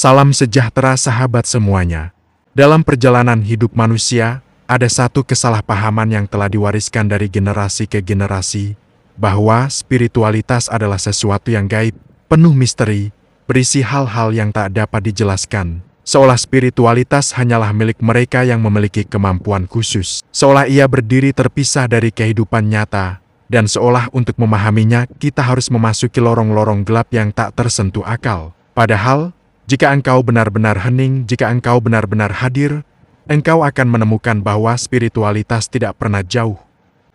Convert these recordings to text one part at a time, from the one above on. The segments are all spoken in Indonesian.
Salam sejahtera sahabat semuanya. Dalam perjalanan hidup manusia, ada satu kesalahpahaman yang telah diwariskan dari generasi ke generasi, bahwa spiritualitas adalah sesuatu yang gaib, penuh misteri, berisi hal-hal yang tak dapat dijelaskan. Seolah spiritualitas hanyalah milik mereka yang memiliki kemampuan khusus. Seolah ia berdiri terpisah dari kehidupan nyata, dan seolah untuk memahaminya kita harus memasuki lorong-lorong gelap yang tak tersentuh akal. Padahal, jika engkau benar-benar hening, jika engkau benar-benar hadir, engkau akan menemukan bahwa spiritualitas tidak pernah jauh.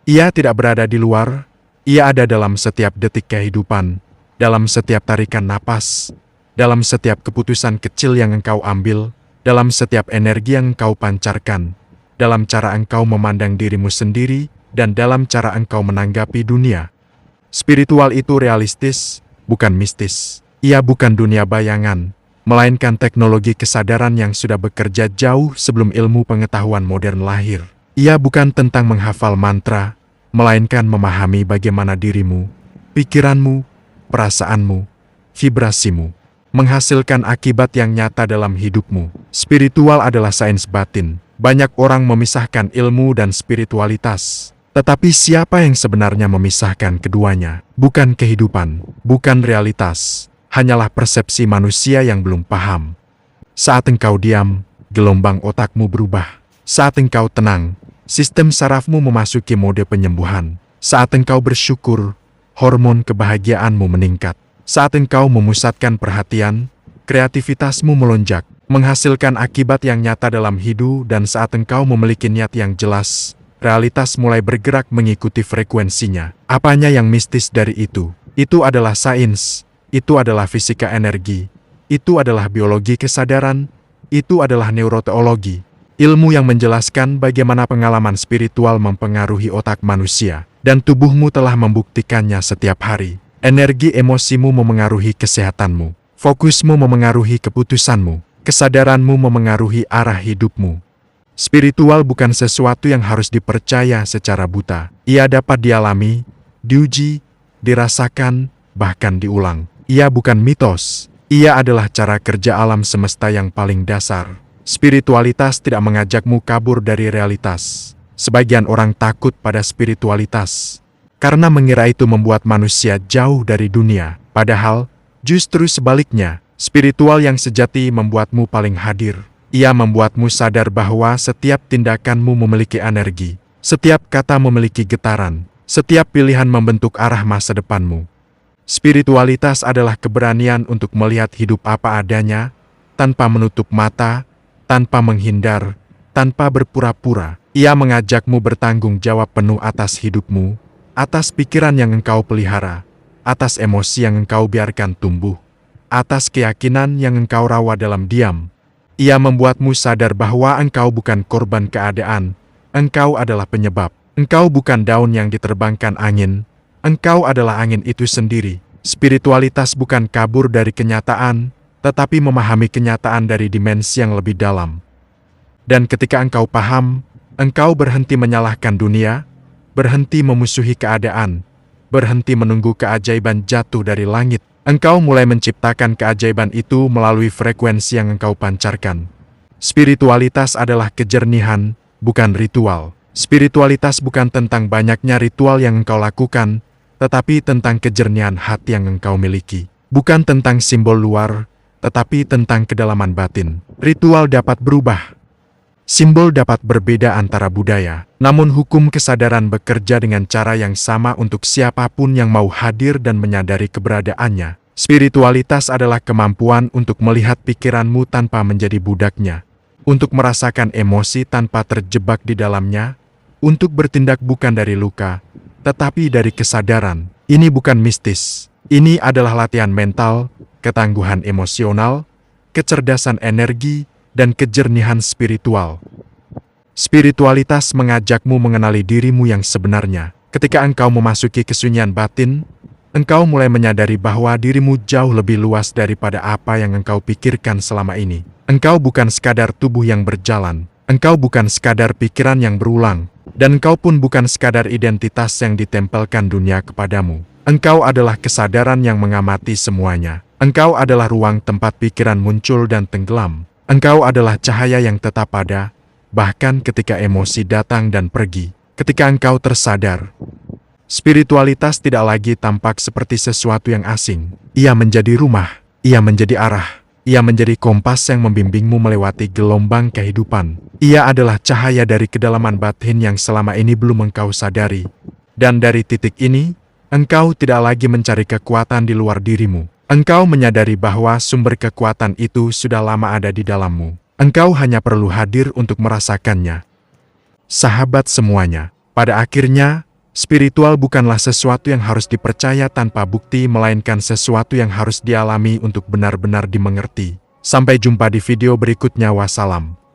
Ia tidak berada di luar, ia ada dalam setiap detik kehidupan, dalam setiap tarikan napas, dalam setiap keputusan kecil yang engkau ambil, dalam setiap energi yang engkau pancarkan, dalam cara engkau memandang dirimu sendiri, dan dalam cara engkau menanggapi dunia. Spiritual itu realistis, bukan mistis. Ia bukan dunia bayangan, melainkan teknologi kesadaran yang sudah bekerja jauh sebelum ilmu pengetahuan modern lahir. Ia bukan tentang menghafal mantra, melainkan memahami bagaimana dirimu, pikiranmu, perasaanmu, vibrasimu, menghasilkan akibat yang nyata dalam hidupmu. Spiritual adalah sains batin. Banyak orang memisahkan ilmu dan spiritualitas. Tetapi siapa yang sebenarnya memisahkan keduanya? Bukan kehidupan, bukan realitas. Hanyalah persepsi manusia yang belum paham. Saat engkau diam, gelombang otakmu berubah. Saat engkau tenang, sistem sarafmu memasuki mode penyembuhan. Saat engkau bersyukur, hormon kebahagiaanmu meningkat. Saat engkau memusatkan perhatian, kreativitasmu melonjak, menghasilkan akibat yang nyata dalam hidup. Dan saat engkau memiliki niat yang jelas, realitas mulai bergerak mengikuti frekuensinya. Apanya yang mistis dari itu? Itu adalah sains. Itu adalah fisika energi, itu adalah biologi kesadaran, itu adalah neuroteologi. Ilmu yang menjelaskan bagaimana pengalaman spiritual mempengaruhi otak manusia, dan tubuhmu telah membuktikannya setiap hari. Energi emosimu memengaruhi kesehatanmu, fokusmu memengaruhi keputusanmu, kesadaranmu memengaruhi arah hidupmu. Spiritual bukan sesuatu yang harus dipercaya secara buta. Ia dapat dialami, diuji, dirasakan, bahkan diulang. Ia bukan mitos, ia adalah cara kerja alam semesta yang paling dasar. Spiritualitas tidak mengajakmu kabur dari realitas. Sebagian orang takut pada spiritualitas, karena mengira itu membuat manusia jauh dari dunia. Padahal, justru sebaliknya, spiritual yang sejati membuatmu paling hadir. Ia membuatmu sadar bahwa setiap tindakanmu memiliki energi, setiap kata memiliki getaran, setiap pilihan membentuk arah masa depanmu. Spiritualitas adalah keberanian untuk melihat hidup apa adanya, tanpa menutup mata, tanpa menghindar, tanpa berpura-pura. Ia mengajakmu bertanggung jawab penuh atas hidupmu, atas pikiran yang engkau pelihara, atas emosi yang engkau biarkan tumbuh, atas keyakinan yang engkau rawat dalam diam. Ia membuatmu sadar bahwa engkau bukan korban keadaan, engkau adalah penyebab. Engkau bukan daun yang diterbangkan angin, engkau adalah angin itu sendiri. Spiritualitas bukan kabur dari kenyataan, tetapi memahami kenyataan dari dimensi yang lebih dalam. Dan ketika engkau paham, engkau berhenti menyalahkan dunia, berhenti memusuhi keadaan, berhenti menunggu keajaiban jatuh dari langit. Engkau mulai menciptakan keajaiban itu melalui frekuensi yang engkau pancarkan. Spiritualitas adalah kejernihan, bukan ritual. Spiritualitas bukan tentang banyaknya ritual yang engkau lakukan, tetapi tentang kejernihan hati yang engkau miliki. Bukan tentang simbol luar, tetapi tentang kedalaman batin. Ritual dapat berubah. Simbol dapat berbeda antara budaya. Namun hukum kesadaran bekerja dengan cara yang sama untuk siapapun yang mau hadir dan menyadari keberadaannya. Spiritualitas adalah kemampuan untuk melihat pikiranmu tanpa menjadi budaknya. Untuk merasakan emosi tanpa terjebak di dalamnya. Untuk bertindak bukan dari luka, tetapi dari kesadaran. Ini bukan mistis. Ini adalah latihan mental, ketangguhan emosional, kecerdasan energi, dan kejernihan spiritual. Spiritualitas mengajakmu mengenali dirimu yang sebenarnya. Ketika engkau memasuki kesunyian batin, engkau mulai menyadari bahwa dirimu jauh lebih luas daripada apa yang engkau pikirkan selama ini. Engkau bukan sekadar tubuh yang berjalan, engkau bukan sekadar pikiran yang berulang, dan engkau pun bukan sekadar identitas yang ditempelkan dunia kepadamu. Engkau adalah kesadaran yang mengamati semuanya. Engkau adalah ruang tempat pikiran muncul dan tenggelam. Engkau adalah cahaya yang tetap ada, bahkan ketika emosi datang dan pergi. Ketika engkau tersadar, spiritualitas tidak lagi tampak seperti sesuatu yang asing. Ia menjadi rumah, ia menjadi arah, ia menjadi kompas yang membimbingmu melewati gelombang kehidupan. Ia adalah cahaya dari kedalaman batin yang selama ini belum engkau sadari. Dan dari titik ini, engkau tidak lagi mencari kekuatan di luar dirimu. Engkau menyadari bahwa sumber kekuatan itu sudah lama ada di dalammu. Engkau hanya perlu hadir untuk merasakannya. Sahabat semuanya, pada akhirnya, spiritual bukanlah sesuatu yang harus dipercaya tanpa bukti, melainkan sesuatu yang harus dialami untuk benar-benar dimengerti. Sampai jumpa di video berikutnya. Wassalam.